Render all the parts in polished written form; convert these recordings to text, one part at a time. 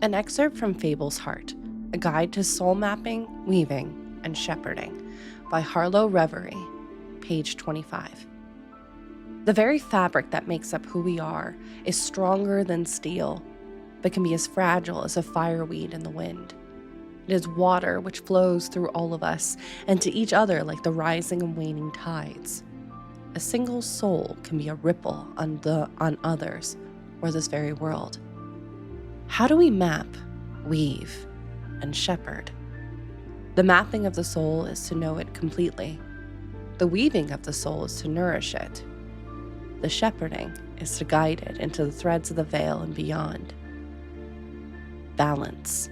An excerpt from Fable's Heart, a guide to soul mapping, weaving, and shepherding by Harlow Reverie, page 25. The very fabric that makes up who we are is stronger than steel, but can be as fragile as a fireweed in the wind. It is water which flows through all of us and to each other like the rising and waning tides. A single soul can be a ripple on others or this very world. How do we map, weave, and shepherd? The mapping of the soul is to know it completely. The weaving of the soul is to nourish it. The shepherding is to guide it into the threads of the veil and beyond. Balance.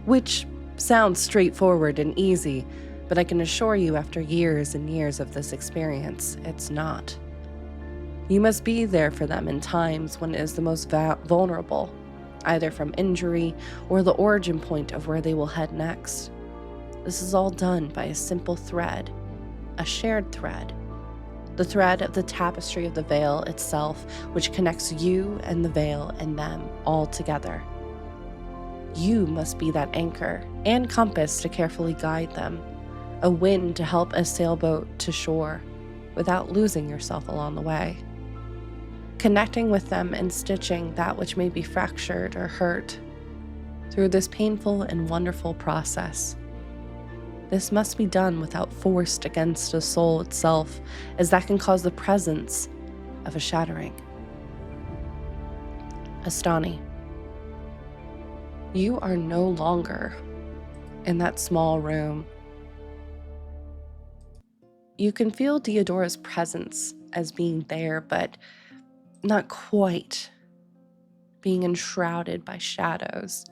Which sounds straightforward and easy, but I can assure you after years and years of this experience, it's not. You must be there for them in times when it is the most vulnerable, either from injury or the origin point of where they will head next. This is all done by a simple thread, a shared thread, the thread of the tapestry of the veil itself, which connects you and the veil and them all together. You must be that anchor and compass to carefully guide them, a wind to help a sailboat to shore without losing yourself along the way. Connecting with them and stitching that which may be fractured or hurt through this painful and wonderful process. This must be done without force against the soul itself, as that can cause the presence of a shattering. Astani, you are no longer in that small room. You can feel Deodora's presence as being there, but not quite, being enshrouded by shadows.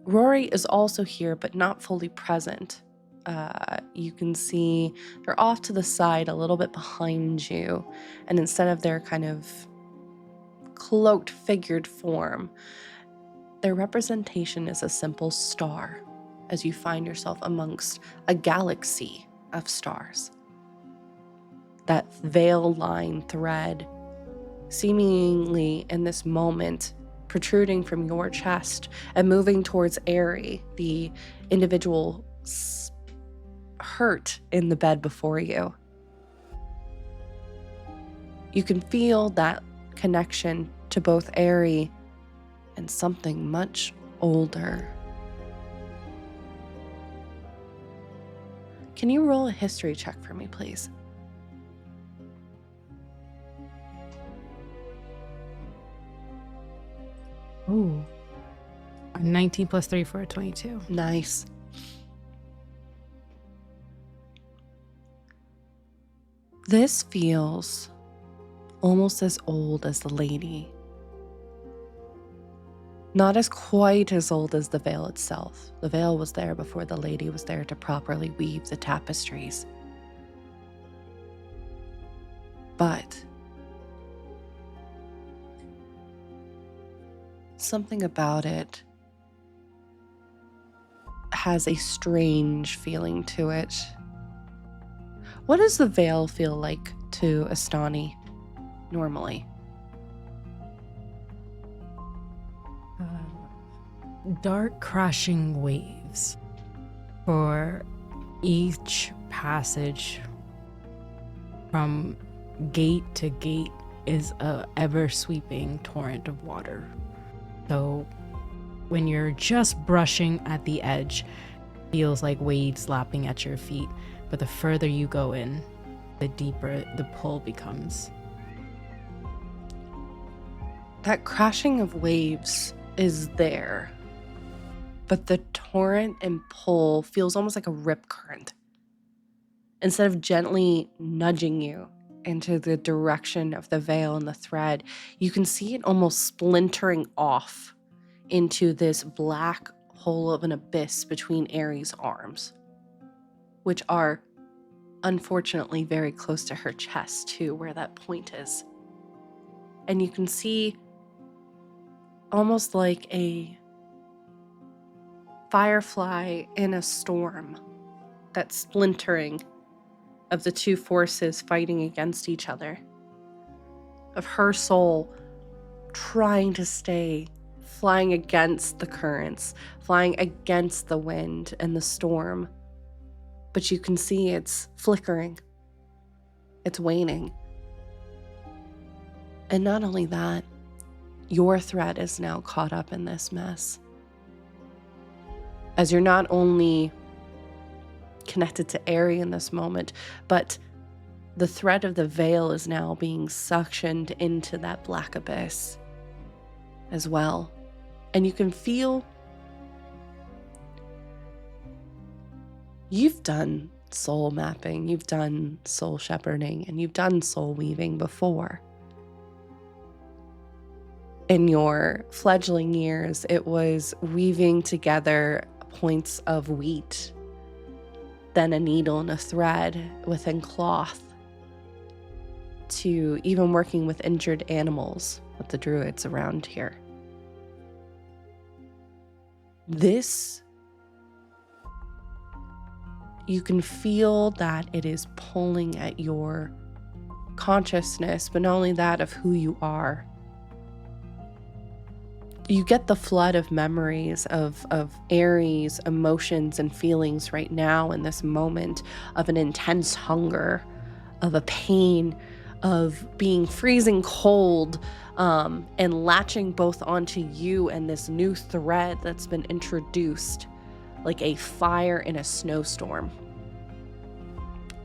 Rory is also here, but not fully present. You can see they're off to the side, a little bit behind you, and instead of their kind of cloaked, figured form, their representation is a simple star, as you find yourself amongst a galaxy of stars. That veil-lined thread, seemingly in this moment, protruding from your chest and moving towards Aerie, the individual hurt in the bed before you. You can feel that connection to both Aerie and something much older. Can you roll a history check for me, please? Ooh. A 19 plus 3 for a 22. Nice. This feels almost as old as the lady. Not as quite as old as the veil itself. The veil was there before the lady was there to properly weave the tapestries. But something about it has a strange feeling to it. What does the veil feel like to Astani normally? Dark crashing waves for each passage from gate to gate is a ever sweeping torrent of water. So when you're just brushing at the edge, it feels like waves lapping at your feet, but the further you go in, the deeper the pull becomes. That crashing of waves is there, but the torrent and pull feels almost like a rip current. Instead of gently nudging you into the direction of the veil and the thread, you can see it almost splintering off into this black hole of an abyss between Aerie's arms, which are unfortunately very close to her chest too, where that point is. And you can see almost like a firefly in a storm, that splintering of the two forces fighting against each other, of her soul trying to stay flying against the currents, flying against the wind and the storm. But you can see it's flickering. It's waning. And not only that, your thread is now caught up in this mess. As you're not only connected to Aerie in this moment, but the thread of the veil is now being suctioned into that black abyss as well. And you can feel you've done soul mapping, you've done soul shepherding, and you've done soul weaving before. In your fledgling years, it was weaving together points of wheat, then a needle and a thread within cloth, to even working with injured animals with the druids around here. This, you can feel that it is pulling at your consciousness, but not only that, of who you are. You get the flood of memories of Aerie's emotions and feelings right now in this moment of an intense hunger, of a pain, of being freezing cold, and latching both onto you and this new thread that's been introduced like a fire in a snowstorm,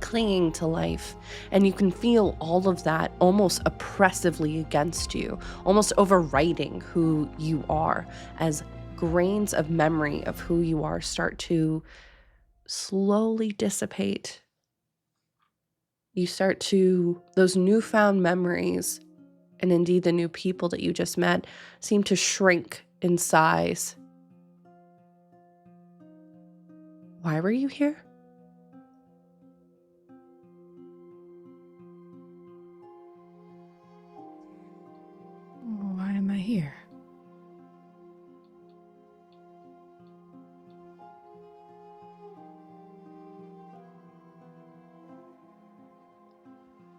clinging to life. And you can feel all of that almost oppressively against you, almost overriding who you are, as grains of memory of who you are start to slowly dissipate. You start to, those newfound memories, and indeed the new people that you just met, seem to shrink in size. Why were you here? Why am I here?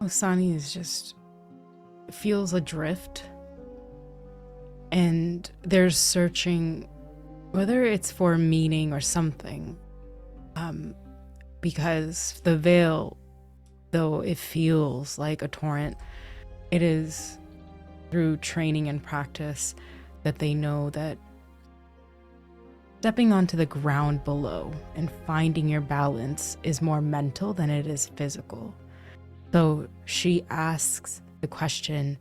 Osani is just feels adrift, and there's searching, whether it's for meaning or something, because the veil, though it feels like a torrent, it is through training and practice that they know that stepping onto the ground below and finding your balance is more mental than it is physical. So she asks the question,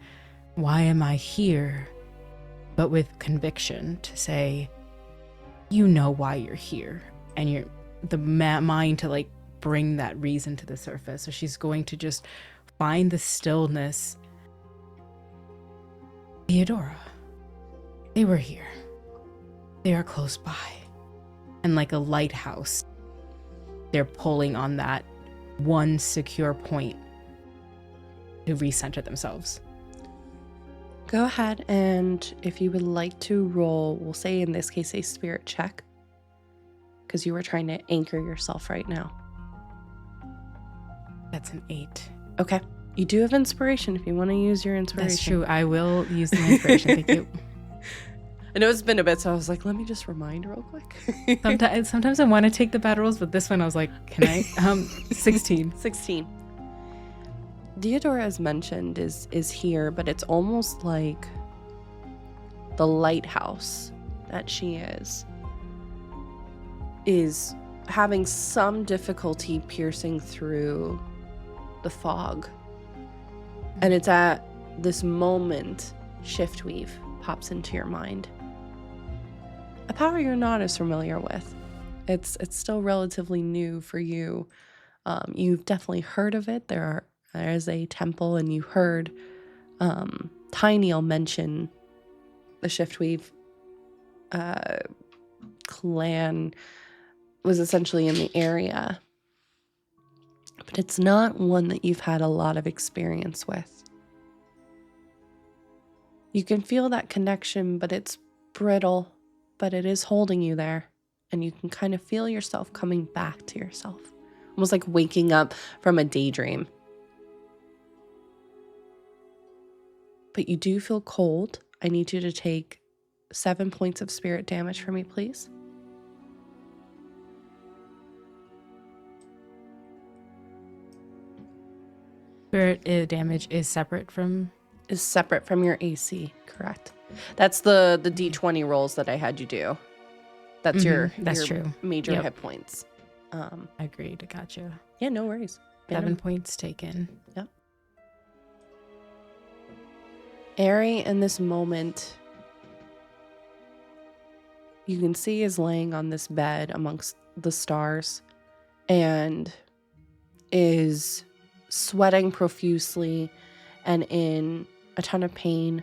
why am I here? But with conviction to say, you know why you're here. And you're the mind to like bring that reason to the surface. So she's going to just find the stillness. Theodora, they were here. They are close by. And like a lighthouse, they're pulling on that one secure point to recenter themselves. Go ahead, and if you would like to roll, we'll say in this case a spirit check, because you were trying to anchor yourself right now. That's an 8. Okay. You do have inspiration if you want to use your inspiration. That's true. I will use the inspiration. Thank you. I know it's been a bit, so I was like, let me just remind real quick. Sometimes I want to take the bad rolls, but this one I was like, can I? 16. 16. Theodora, as mentioned, is here, but it's almost like the lighthouse that she is having some difficulty piercing through the fog. And it's at this moment Shiftweave pops into your mind. A power you're not as familiar with. It's still relatively new for you. You've definitely heard of it. There is a temple, and you heard Tiny'll mention the Shiftweave clan was essentially in the area. But it's not one that you've had a lot of experience with. You can feel that connection, but it's brittle, but it is holding you there. And you can kind of feel yourself coming back to yourself. Almost like waking up from a daydream. But you do feel cold. I need you to take 7 points of spirit damage for me, please. Spirit damage is separate from... Is separate from your AC, correct? That's the D20 rolls that I had you do. That's your true. Major Yep. hit points. Agreed. Gotcha. Yeah, no worries. 7 points taken. Yep. Ari, in this moment, you can see is laying on this bed amongst the stars and is sweating profusely and in a ton of pain.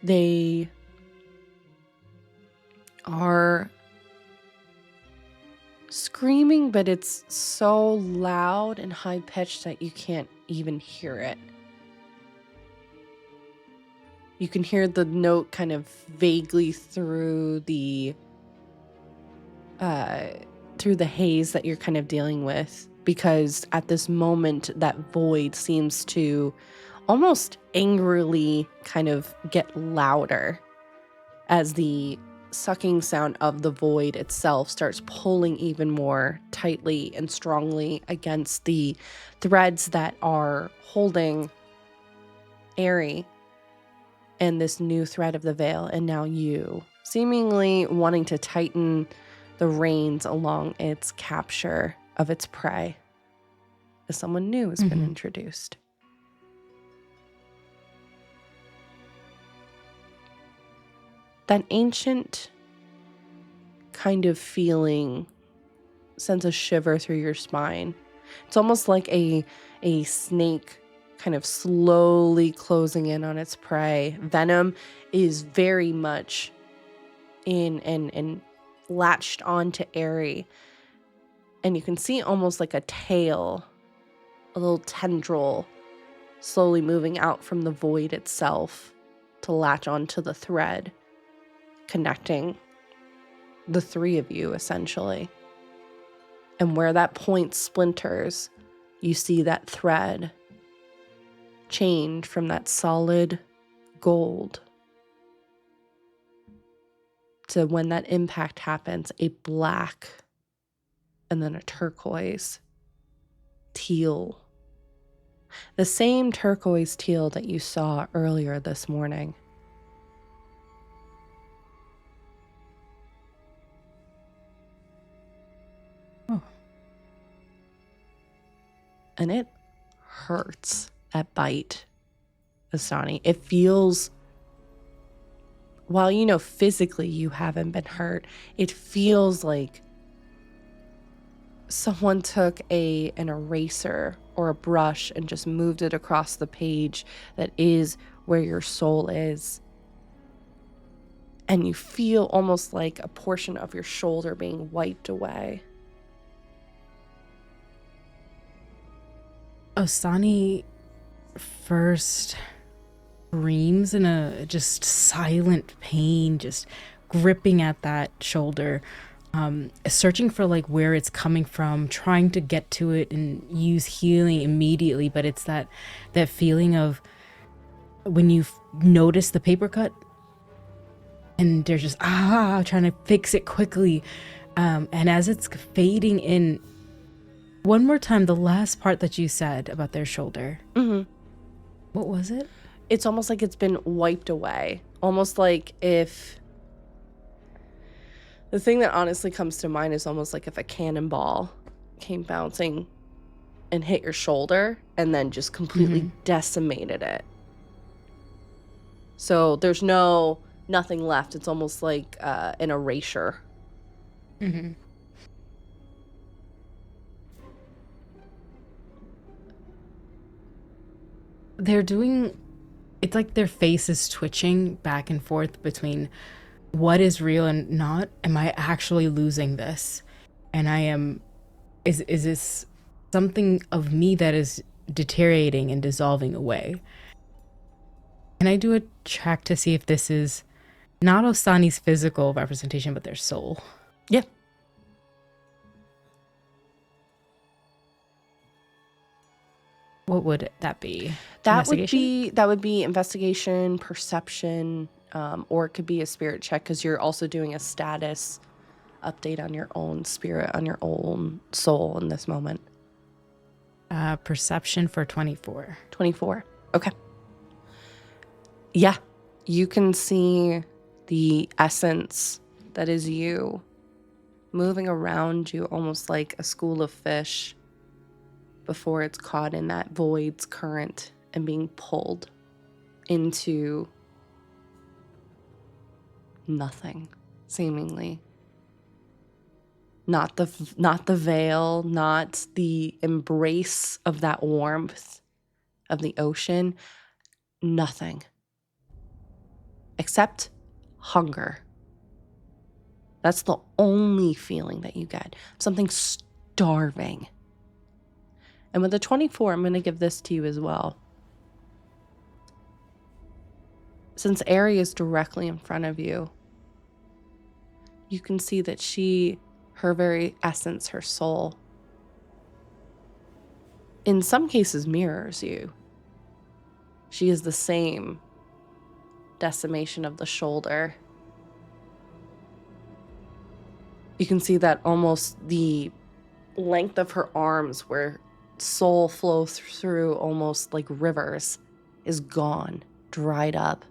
They are screaming, but it's so loud and high-pitched that you can't even hear it. You can hear the note kind of vaguely through the haze that you're kind of dealing with, because at this moment that void seems to almost angrily kind of get louder as the sucking sound of the void itself starts pulling even more tightly and strongly against the threads that are holding Ari and this new thread of the veil, and now you, seemingly wanting to tighten the reins along its capture of its prey, as someone new has been introduced. That ancient kind of feeling sends a shiver through your spine. It's almost like a snake kind of slowly closing in on its prey. Venom is very much in and latched onto Ari. And you can see almost like a tail, a little tendril slowly moving out from the void itself to latch onto the thread, connecting the three of you, essentially. And where that point splinters, you see that thread change from that solid gold to, when that impact happens, a black and then a turquoise teal. The same turquoise teal that you saw earlier this morning. Oh. And it hurts, that bite, Asani. It feels, while you know physically you haven't been hurt, it feels like someone took an eraser or a brush and just moved it across the page that is where your soul is. And you feel almost like a portion of your shoulder being wiped away. Osani first screams in a just silent pain, just gripping at that shoulder, searching for like where it's coming from, trying to get to it and use healing immediately. But it's that feeling of when you notice the paper cut and they're just trying to fix it quickly, and as it's fading in, one more time, the last part that you said about their shoulder. What was it? It's almost like it's been wiped away. Almost like if... The thing that honestly comes to mind is almost like if a cannonball came bouncing and hit your shoulder and then just completely decimated it. So there's nothing left. It's almost like an erasure. They're doing, it's like their face is twitching back and forth between what is real and not. Am I actually losing this? And is this something of me that is deteriorating and dissolving away? Can I do a check to see if this is not Osani's physical representation, but their soul? Yeah. What would that be? That would be investigation, perception, or it could be a spirit check because you're also doing a status update on your own spirit, on your own soul in this moment. Perception for 24. 24. Okay. Yeah, you can see the essence that is you moving around you almost like a school of fish before it's caught in that void's current and being pulled into nothing, seemingly. Not the veil, not the embrace of that warmth of the ocean, nothing. Except hunger. That's the only feeling that you get. Something starving. And with the 24, I'm going to give this to you as well. Since Ari is directly in front of you, you can see that her very essence, her soul, in some cases mirrors you. She is the same decimation of the shoulder. You can see that almost the length of her arms where soul flows through almost like rivers is gone, dried up,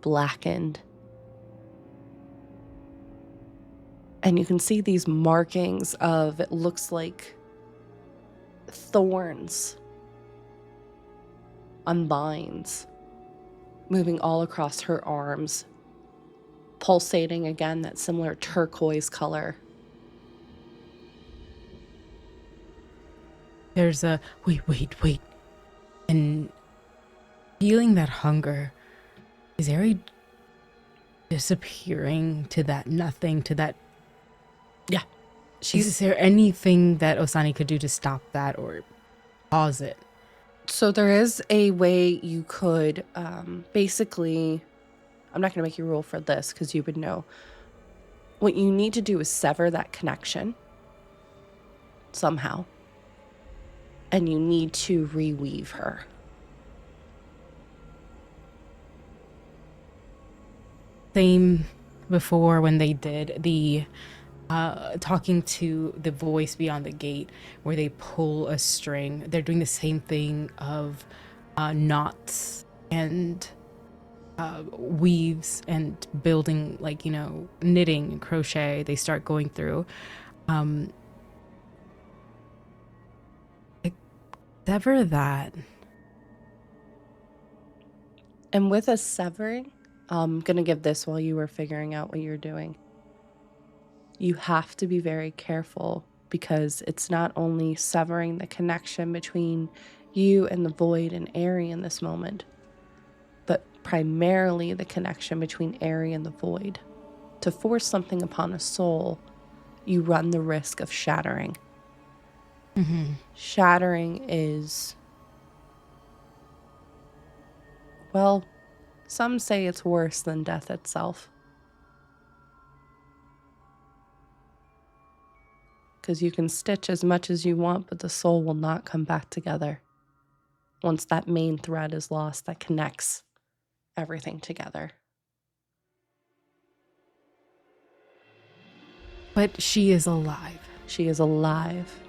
blackened. And you can see these markings of, it looks like thorns on vines moving all across her arms, pulsating again, that similar turquoise color. There's a wait. And feeling that hunger, is Ari disappearing to that nothing, to that? Yeah. Is there anything that Osani could do to stop that or pause it? So there is a way you could basically, I'm not going to make you roll for this because you would know. What you need to do is sever that connection somehow. And you need to reweave her. Same before when they did the talking to the voice beyond the gate, where they pull a string. They're doing the same thing of knots and weaves and building, like, knitting and crochet. They start going through. Sever that. And with a severing, I'm going to give this while you were figuring out what you're doing. You have to be very careful because it's not only severing the connection between you and the void and Ari in this moment, but primarily the connection between Ari and the void. To force something upon a soul, you run the risk of shattering. Mm-hmm. Shattering is, well, some say it's worse than death itself. Because you can stitch as much as you want, but the soul will not come back together. Once that main thread is lost that connects everything together. But she is alive. She is alive.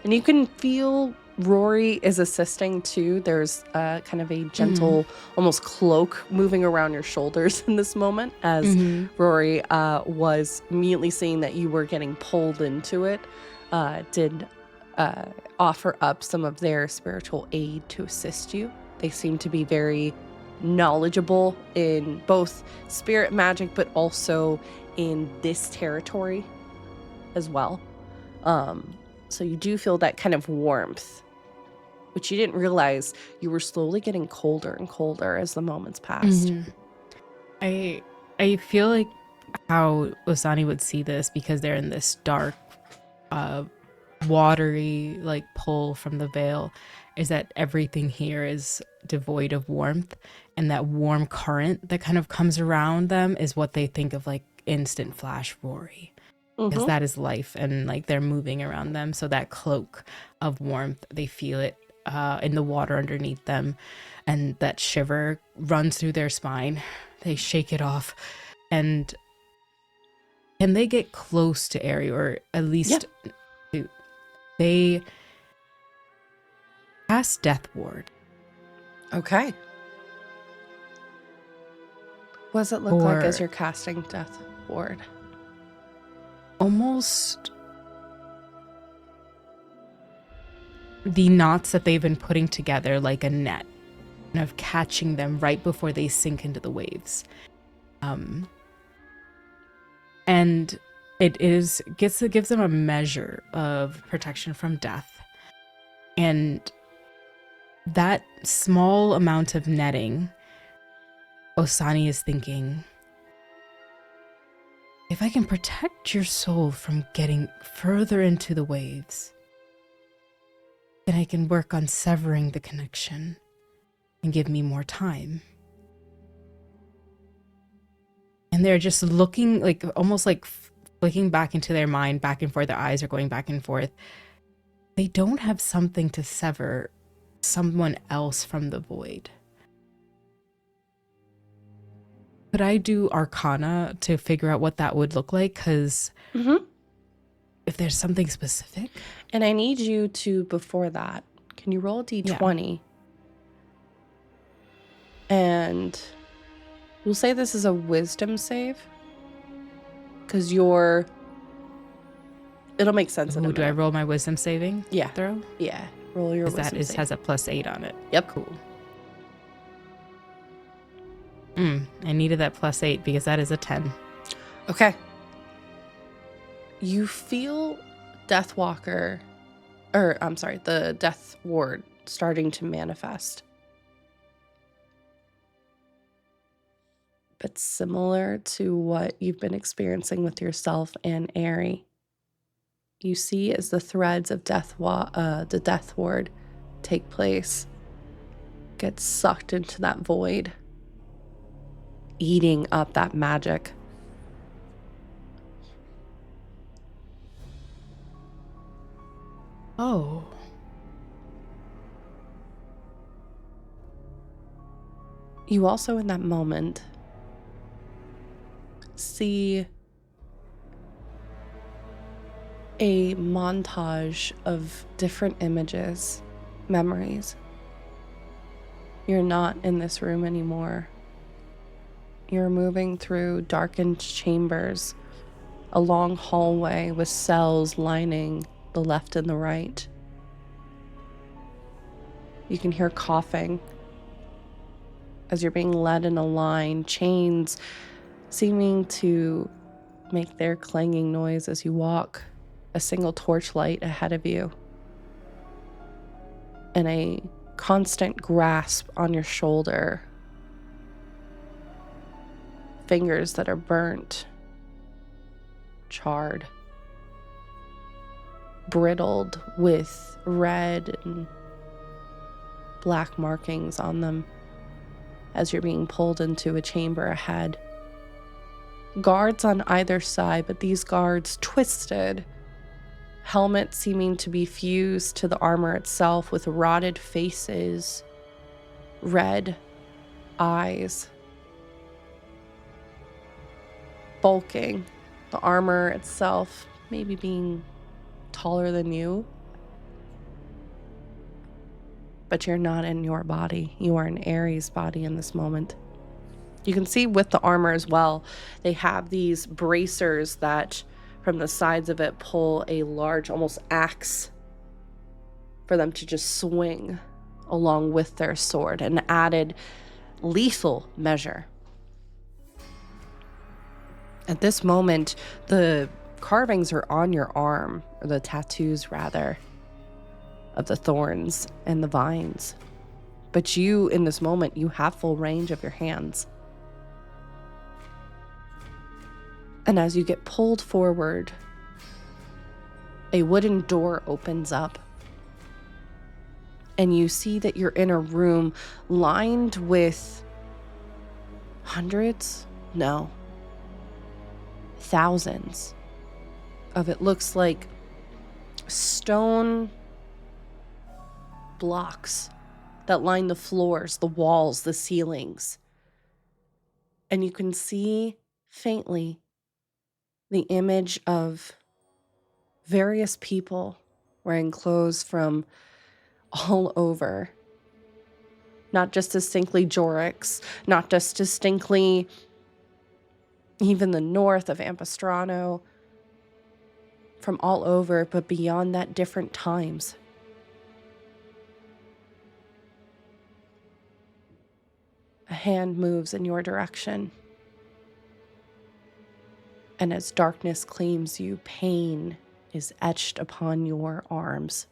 And you can feel Rory is assisting too. There's kind of a gentle, almost cloak moving around your shoulders in this moment as Rory was immediately seeing that you were getting pulled into it, did offer up some of their spiritual aid to assist you. They seem to be very knowledgeable in both spirit magic, but also in this territory as well. So you do feel that kind of warmth, which you didn't realize you were slowly getting colder and colder as the moments passed. I feel like how Osani would see this, because they're in this dark, watery, like, pull from the veil, is that everything here is devoid of warmth, and that warm current that kind of comes around them is what they think of, like, instant flash Rory. Because that is life, and like they're moving around them, so that cloak of warmth, they feel it in the water underneath them, and that shiver runs through their spine. They shake it off, and can they get close to Ari, or at least they cast Death Ward? Okay. What does it look like as you're casting Death Ward? Almost the knots that they've been putting together like a net, and of catching them right before they sink into the waves. And it gives them a measure of protection from death. And that small amount of netting, Osani is thinking, if I can protect your soul from getting further into the waves, then I can work on severing the connection and give me more time. And they're just looking, like almost like flicking back into their mind, back and forth. Their eyes are going back and forth. They don't have something to sever someone else from the void. Could I do Arcana to figure out what that would look like? Because if there's something specific. And I need you to, before that, can you roll a d20? Yeah. And we'll say this is a wisdom save. Because it'll make sense in a minute. Do I roll my wisdom saving throw? Yeah, roll your wisdom save. save. Has a +8 on it. Yep. Cool. I needed that +8 because that is a 10. Okay. You feel the Death Ward starting to manifest. But similar to what you've been experiencing with yourself and Ari, you see as the threads of the Death Ward take place, get sucked into that void, eating up that magic. Oh. You also, in that moment, see a montage of different images, memories. You're not in this room anymore. You're moving through darkened chambers, a long hallway with cells lining the left and the right. You can hear coughing as you're being led in a line, chains seeming to make their clanging noise as you walk, a single torchlight ahead of you, and a constant grasp on your shoulder, fingers that are burnt, charred, brittled with red and black markings on them as you're being pulled into a chamber ahead. Guards on either side, but these guards twisted, helmets seeming to be fused to the armor itself with rotted faces, red eyes, bulking, the armor itself maybe being taller than you. But you're not in your body. You are in Ares' body in this moment. You can see with the armor as well, they have these bracers that from the sides of it pull a large, almost axe for them to just swing along with their sword, an added lethal measure. At this moment, the carvings are on your arm, or the tattoos rather, of the thorns and the vines. But you, in this moment, you have full range of your hands. And as you get pulled forward, a wooden door opens up. And you see that you're in a room lined with thousands of, it looks like, stone blocks that line the floors, the walls, the ceilings. And you can see faintly the image of various people wearing clothes from all over. Not just distinctly Jorix, not just distinctly even the north of Ampistrano, from all over, but beyond that, different times. A hand moves in your direction. And as darkness claims you, pain is etched upon your arms.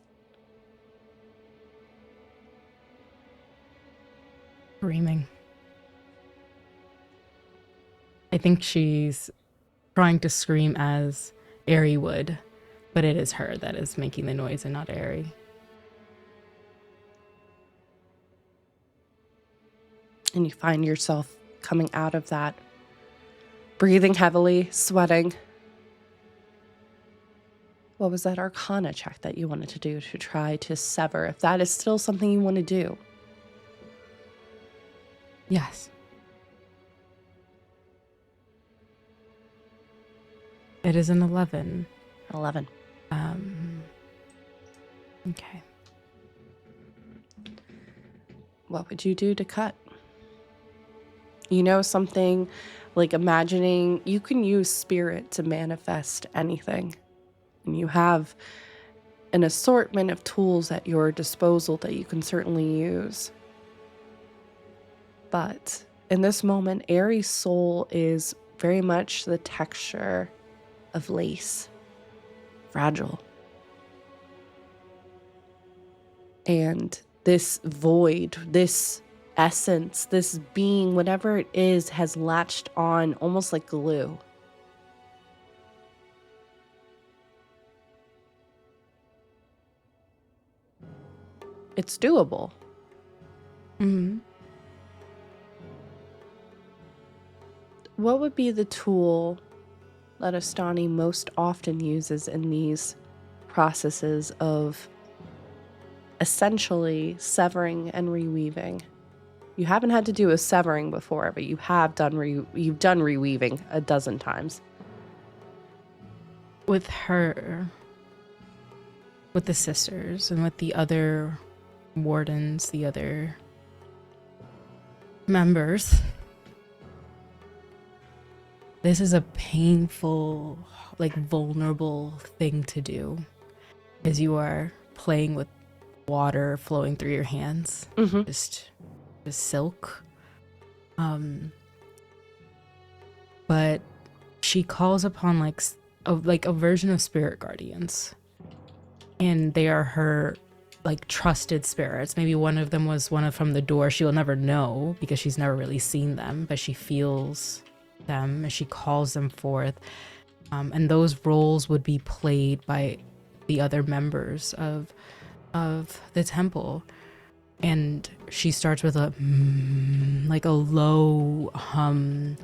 Screaming. I think she's trying to scream as Aerie would, but it is her that is making the noise and not Aerie. And you find yourself coming out of that, breathing heavily, sweating. What was that Arcana check that you wanted to do to try to sever, if that is still something you want to do? Yes. It is an 11. 11. Okay. What would you do to cut? You know, something like imagining you can use spirit to manifest anything. And you have an assortment of tools at your disposal that you can certainly use. But in this moment, Aerie's soul is very much the texture of lace. Fragile. And this void, this essence, this being, whatever it is, has latched on almost like glue. It's doable. Mm-hmm. What would be the tool that Astani most often uses in these processes of essentially severing and reweaving? You haven't had to do a severing before, but you have done you've done reweaving a dozen times. With her, with the sisters, and with the other wardens, the other members, this is a painful, like vulnerable thing to do, as you are playing with water flowing through your hands, just silk. But she calls upon like a version of spirit guardians, and they are her like trusted spirits. Maybe one of them was one from the door. She'll never know because she's never really seen them, but she feels them and she calls them forth. And those roles would be played by the other members of the temple. And she starts with a like a low hum,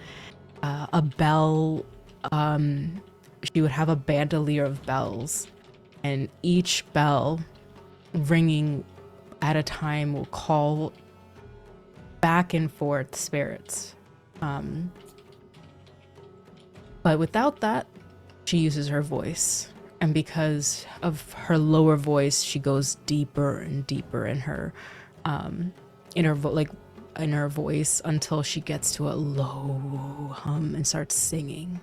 a bell. She would have a bandolier of bells, and each bell ringing at a time will call back and forth spirits. But without that, she uses her voice. And because of her lower voice, she goes deeper and deeper in her voice until she gets to a low hum and starts singing.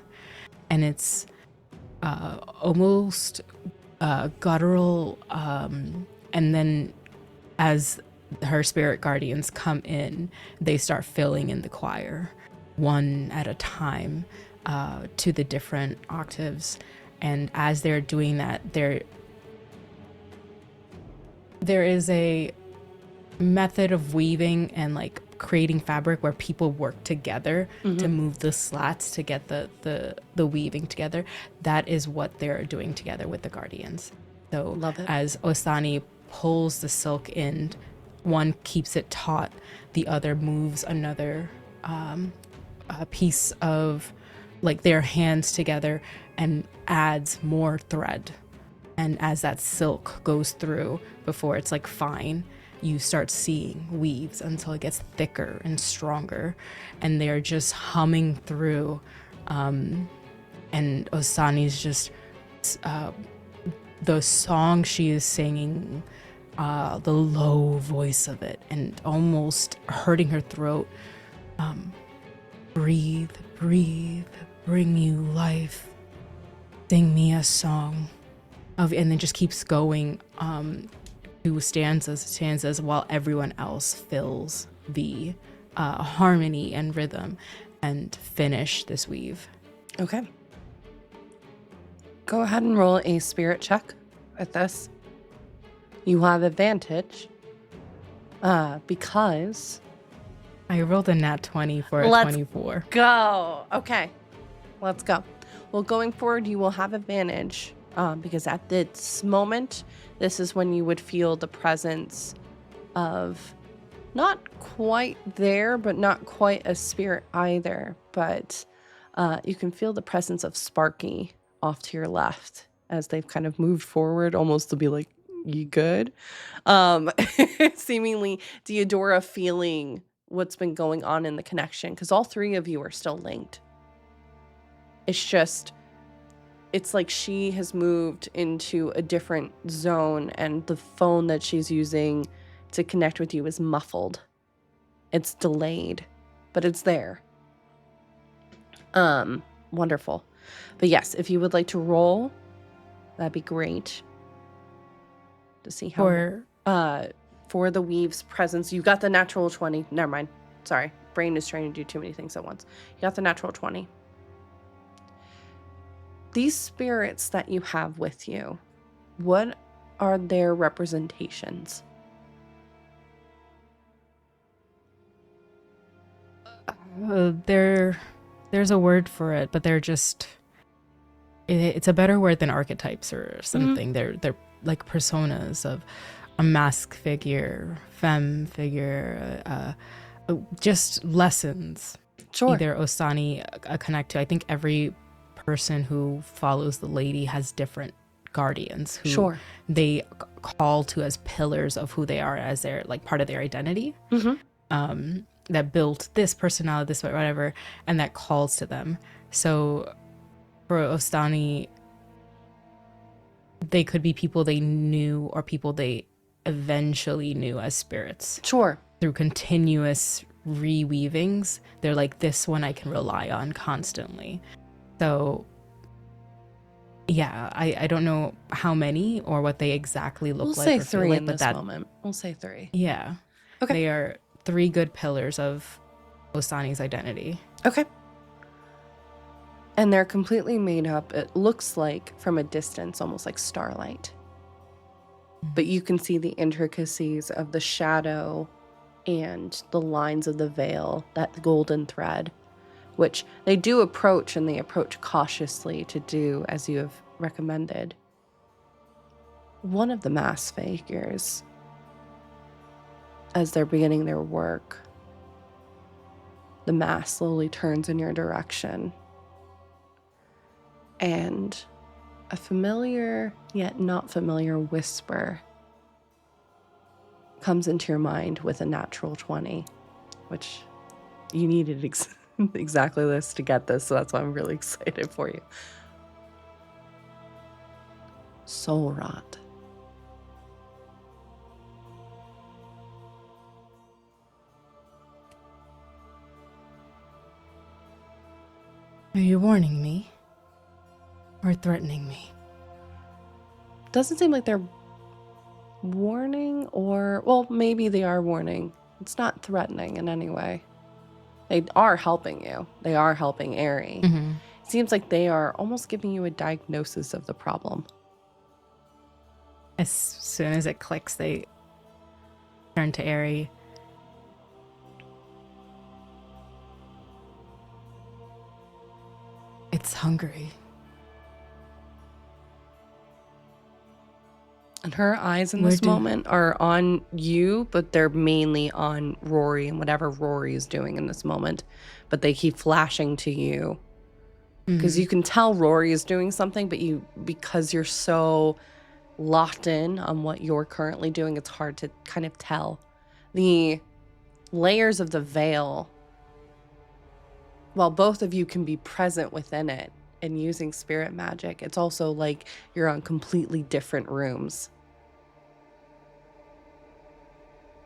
And it's almost guttural. And then as her spirit guardians come in, they start filling in the choir one at a time to the different octaves. And as they're doing that, there is a method of weaving and like creating fabric where people work together to move the slats to get the weaving together. That is what they're doing together with the guardians. So Love it. As Ostani pulls the silk in, one keeps it taut, the other moves another piece of like their hands together and adds more thread And as that silk goes through, before it's like fine, you start seeing weaves until it gets thicker and stronger. And they're just humming through. And Osani's just, the song she is singing, the low voice of it, and almost hurting her throat. Breathe, breathe, bring you life. Sing me a song. And then just keeps going to stanzas while everyone else fills the harmony and rhythm and finish this weave. Okay. Go ahead and roll a spirit check with this. You have advantage because... I rolled a nat 20 for a 24. Go. Okay. Let's go. Well, going forward, you will have advantage because at this moment, this is when you would feel the presence of not quite there, but not quite a spirit either. But you can feel the presence of Sparky off to your left as they've kind of moved forward, almost to be like, you good? Seemingly Theodora feeling what's been going on in the connection, because all three of you are still linked. It's like she has moved into a different zone and the phone that she's using to connect with you is muffled. It's delayed, but it's there. Wonderful. But yes, if you would like to roll, that'd be great. To see how for the weave's presence, you got the natural 20. Never mind. Sorry. Brain is trying to do too many things at once. You got the natural 20. These spirits that you have with you, what are their representations? There's a word for it, but they're just... It's a better word than archetypes or something. Mm-hmm. They're like personas of a mask figure, femme figure, just lessons. Sure. Either Osani connect to. I think every person who follows the lady has different guardians who they call to as pillars of who they are, as their like part of their identity. Mm-hmm. That built this personality, this whatever, and that calls to them. So for Osani, they could be people they knew or people they eventually knew as spirits. Sure. Through continuous reweavings, they're like, this one I can rely on constantly. So, yeah, I don't know how many or what they exactly look like. We'll say 3 in this moment. We'll say 3. Yeah. Okay. They are 3 good pillars of Osani's identity. Okay. And they're completely made up, it looks like, from a distance, almost like starlight. Mm-hmm. But you can see the intricacies of the shadow and the lines of the veil, that golden thread, which they do approach, and they approach cautiously to do as you have recommended. One of the masked figures, as they're beginning their work, the mask slowly turns in your direction. And a familiar yet not familiar whisper comes into your mind with a natural 20, which you needed exactly this to get this, so that's why I'm really excited for you. Soul rot. Are you warning me? Or threatening me? Doesn't seem like they're warning, or, well, maybe they are warning. It's not threatening in any way. They are helping you. They are helping Ari. Mm-hmm. It seems like they are almost giving you a diagnosis of the problem. As soon as it clicks, they turn to Ari. It's hungry. And her eyes in this moment are on you, but they're mainly on Rory and whatever Rory is doing in this moment. But they keep flashing to you. Because you can tell Rory is doing something, but because you're so locked in on what you're currently doing, it's hard to kind of tell. The layers of the veil, while both of you can be present within it and using spirit magic, it's also like you're on completely different rooms.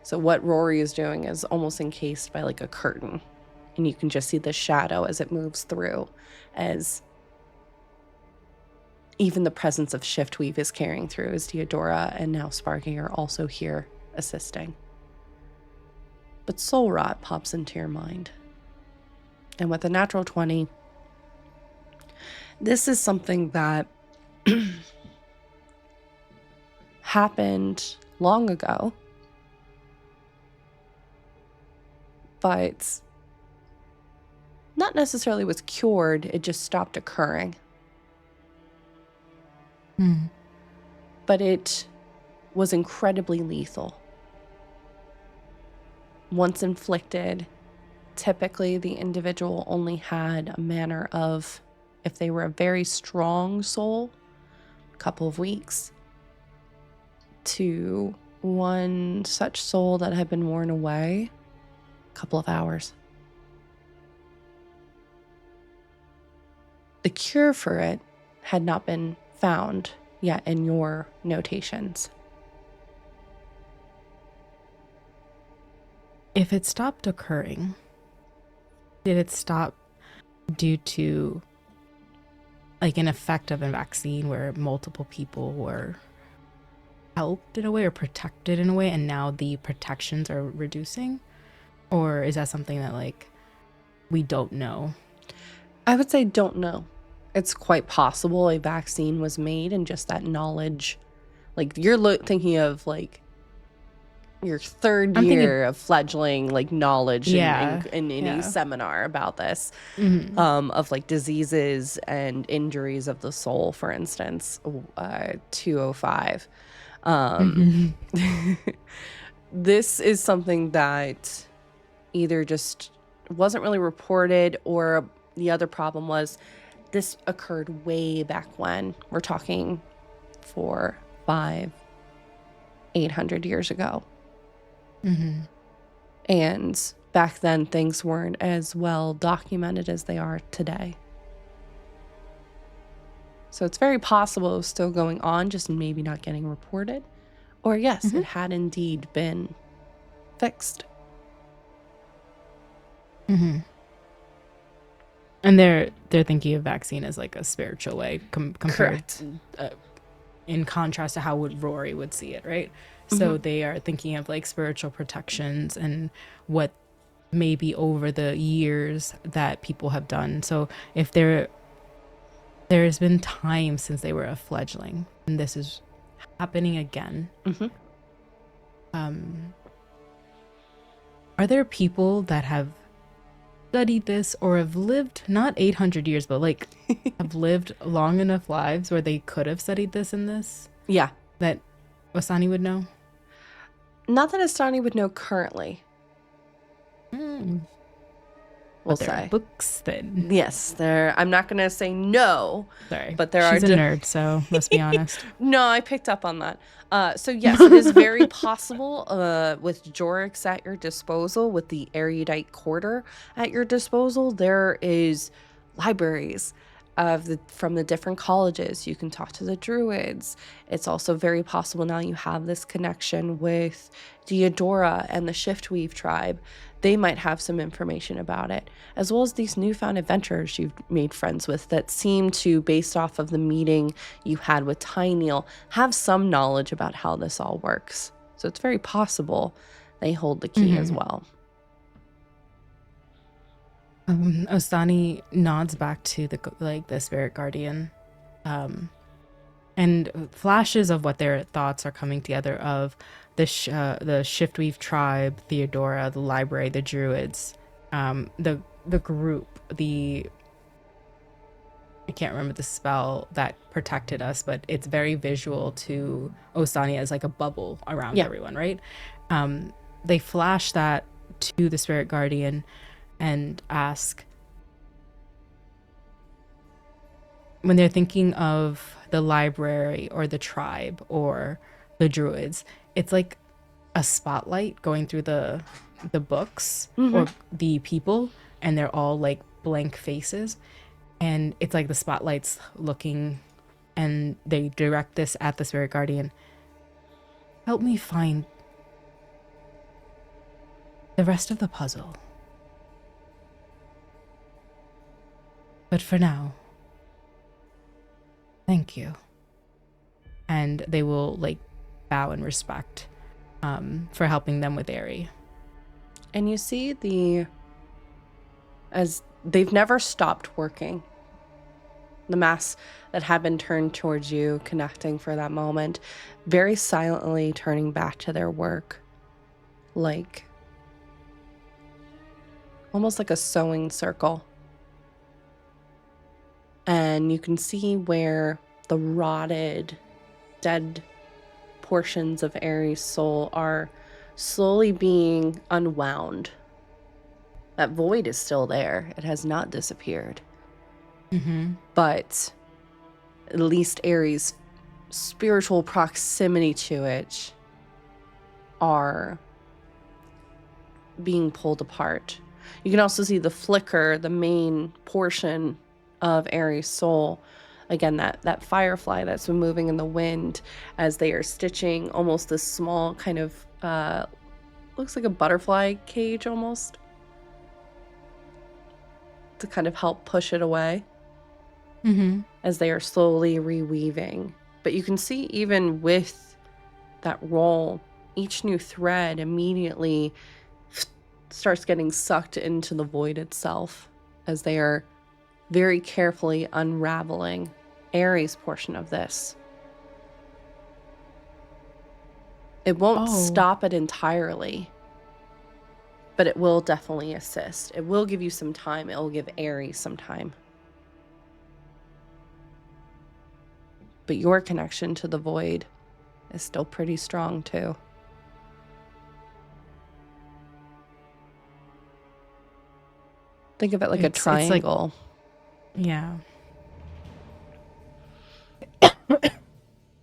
So what Rory is doing is almost encased by like a curtain, and you can just see the shadow as it moves through, as even the presence of Shiftweave is carrying through, as Theodora and now Sparky are also here assisting. But Soul Rot pops into your mind. And with a natural 20, this is something that happened long ago, but not necessarily was cured, it just stopped occurring. But it was incredibly lethal. Once inflicted, typically the individual only had a manner of, if they were a very strong soul, a couple of weeks, to one such soul that had been worn away, a couple of hours. The cure for it had not been found yet in your notations. If it stopped occurring, did it stop due to like an effect of a vaccine where multiple people were helped in a way or protected in a way, and now the protections are reducing? Or is that something that like we don't know? I would say don't know. It's quite possible a vaccine was made and just that knowledge, like you're thinking of like your third year of fledgling like knowledge in a seminar about this, of like diseases and injuries of the soul, for instance, 205. This is something that either just wasn't really reported, or the other problem was this occurred way back when. We're talking 400, 500, 800 years ago. And back then things weren't as well documented as they are today. So it's very possible it was still going on, just maybe not getting reported. Or yes, it had indeed been fixed. And they're thinking of vaccine as like a spiritual way, compared, correct, in contrast to how Rory would see it, right? So they are thinking of like spiritual protections and what maybe over the years that people have done. So if there's been time since they were a fledgling, and this is happening again, are there people that have studied this or have lived not 800 years but like have lived long enough lives where they could have studied this in this? Yeah. That Osani would know? Not that Osani would know currently. We'll there say are books then. Yes, there. I'm not going to say no. Sorry, but there She's a nerd, so let's be honest. No, I picked up on that. So yes, it is very possible with Jorix at your disposal, with the erudite quarter at your disposal, there is libraries from the different colleges. You can talk to the druids. It's also very possible now you have this connection with Theodora and the Shiftweave tribe. They might have some information about it, as well as these newfound adventurers you've made friends with that seem to, based off of the meeting you had with Tyneal, have some knowledge about how this all works. So it's very possible they hold the key as well. Osani nods back to the spirit guardian, and flashes of what their thoughts are coming together of the Shiftweave tribe, Theodora, the library, the druids, the group, I can't remember the spell that protected us, but it's very visual to Osani as like a bubble around everyone, right? They flash that to the spirit guardian and ask, when they're thinking of the library or the tribe or the druids, it's like a spotlight going through the books or the people, and they're all like blank faces, and it's like the spotlight's looking, and they direct this at the spirit guardian. Help me find the rest of the puzzle. But for now, thank you. And they will like bow in respect for helping them with Aerie. And you see as they've never stopped working. The masks that had been turned towards you, connecting for that moment, very silently turning back to their work, like almost like a sewing circle. And you can see where the rotted, dead portions of Aerie's soul are slowly being unwound. That void is still there. It has not disappeared. But at least Aerie's spiritual proximity to it are being pulled apart. You can also see the flicker, the main portion of Aerie's soul. Again, that firefly that's been moving in the wind as they are stitching almost this small kind of, looks like a butterfly cage almost, to kind of help push it away. As they are slowly reweaving. But you can see even with that roll, each new thread immediately starts getting sucked into the void itself as they are very carefully unraveling Aerie's portion of this. It won't stop it entirely, but it will definitely assist. It will give you some time. It will give Aerie some time. But your connection to the void is still pretty strong too. Think of it like a triangle. Yeah.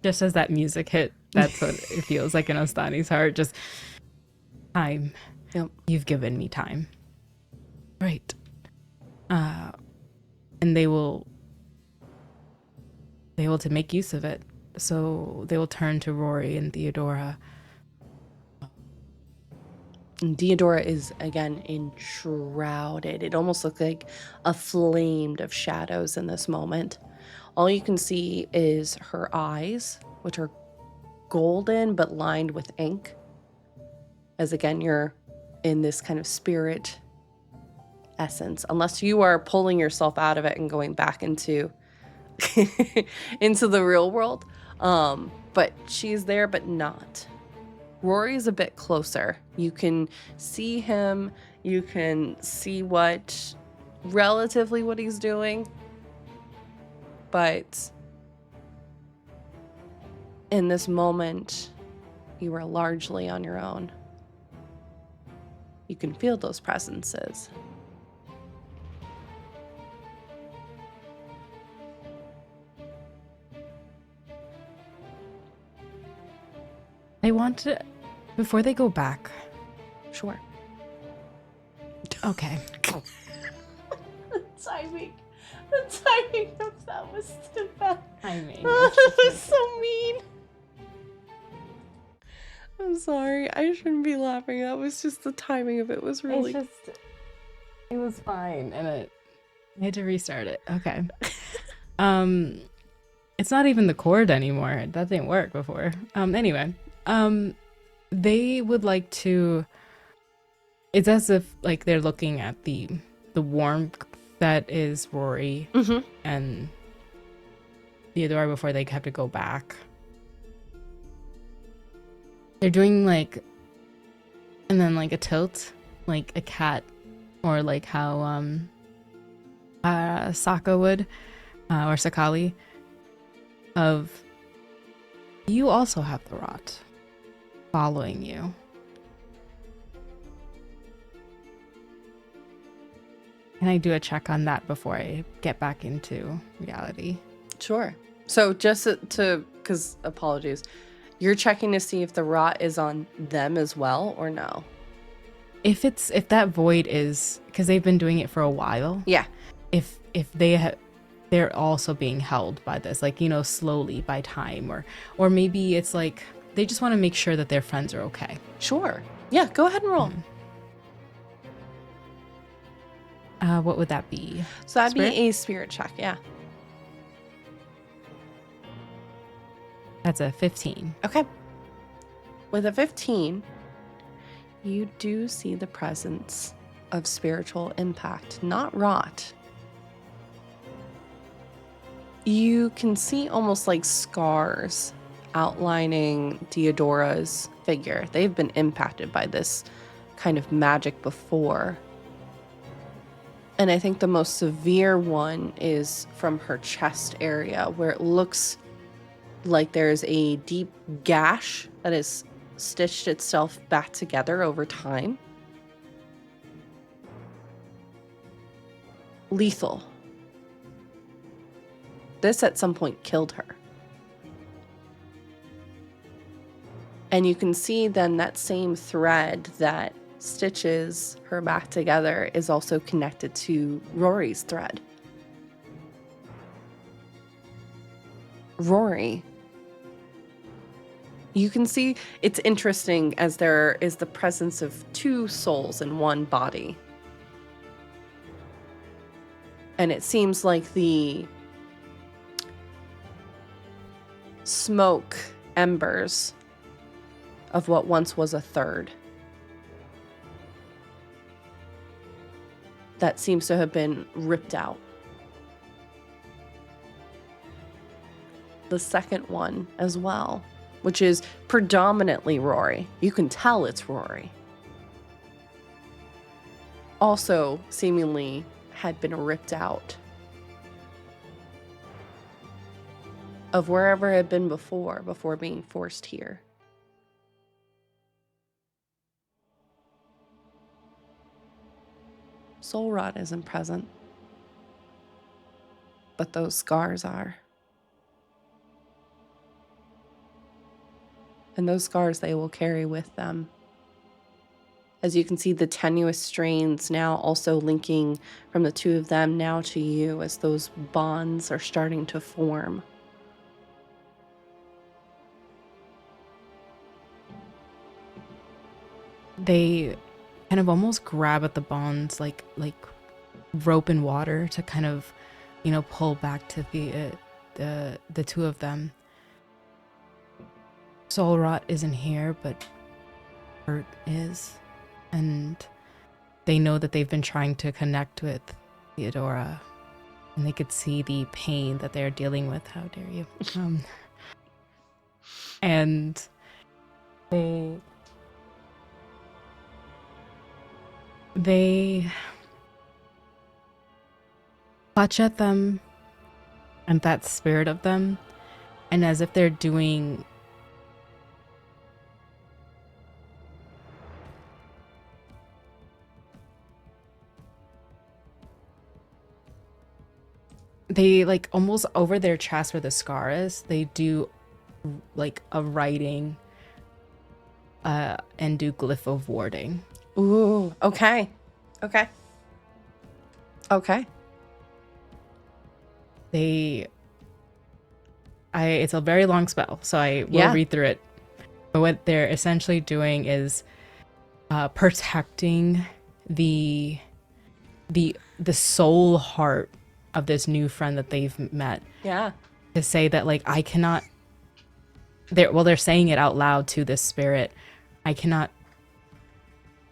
Just as that music hit, that's what it feels like in Ostani's heart. Just time. Yep. You've given me time. Right. And they will to make use of it. So they will turn to Rory and Theodora. And Theodora is, again, enshrouded. It almost looks like a flame of shadows in this moment. All you can see is her eyes, which are golden but lined with ink. As, again, you're in this kind of spirit essence. Unless you are pulling yourself out of it and going back into into the real world. But she's there, but not. Rory's a bit closer. You can see him. You can see relatively what he's doing. But in this moment, you are largely on your own. You can feel those presences. I want to, before they go back. Sure. Okay. The timing of that was too bad. Timing. That was so mean. I'm sorry. I shouldn't be laughing. That was just the timing of it was really... It was fine, and I had to restart it. Okay. It's not even the cord anymore. That didn't work before. Anyway. They would like to, it's as if like they're looking at the warmth that is Rory and Theodora before they have to go back. They're doing like, and then like a tilt, like a cat, or like how Saka would, or Sakali, of you also have the rot following you. Can I do a check on that before I get back into reality? Sure. So just to, because apologies, you're checking to see if the rot is on them as well or no? If that void is, because they've been doing it for a while. Yeah. If they're also being held by this, like, you know, slowly by time, or maybe it's like they just want to make sure that their friends are okay. Sure. Yeah, go ahead and roll. What would that be? So that'd Spirit? be a spirit check, yeah. That's a 15. Okay. With a 15, you do see the presence of spiritual impact, not rot. You can see almost like scars outlining Theodora's figure. They've been impacted by this kind of magic before. And I think the most severe one is from her chest area, where it looks like there's a deep gash that has stitched itself back together over time. Lethal. This at some point killed her. And you can see then that same thread that stitches her back together is also connected to Rory's thread. Rory. You can see it's interesting as there is the presence of two souls in one body. And it seems like the smoke embers of what once was a third that seems to have been ripped out. The second one as well, which is predominantly Rory. You can tell it's Rory. Also seemingly had been ripped out of wherever it had been before being forced here. Soul rot isn't present, but those scars are. And those scars they will carry with them. As you can see, the tenuous strains now also linking from the two of them now to you as those bonds are starting to form. They kind of almost grab at the bonds like rope and water to kind of, you know, pull back to the two of them. Soul rot isn't here, but hurt is. And they know that they've been trying to connect with Theodora, and they could see the pain that they're dealing with. How dare you? And they clutch at them and that spirit of them, and as if they're doing they like almost over their chest where the scar is, they do like a writing and do glyph of warding. Ooh, okay. Okay. It's a very long spell, so I will read through it. But what they're essentially doing is protecting the soul heart of this new friend that they've met. Yeah. To say that, like, I cannot, they're saying it out loud to this spirit. I cannot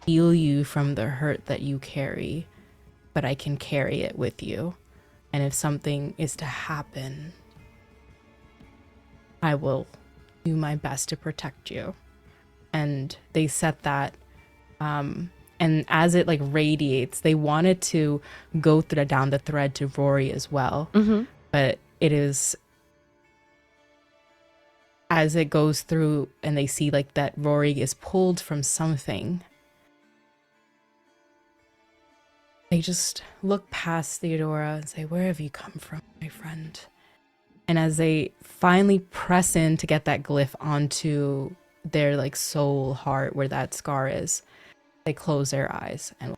heal you from the hurt that you carry, but I can carry it with you. And if something is to happen, I will do my best to protect you. And they set that, and as it like radiates, they wanted to go down the thread to Rory as well. Mm-hmm. But it is, as it goes through and they see like that Rory is pulled from something, they just look past Theodora and say, "Where have you come from, my friend?" And as they finally press in to get that glyph onto their like soul heart where that scar is, they close their eyes and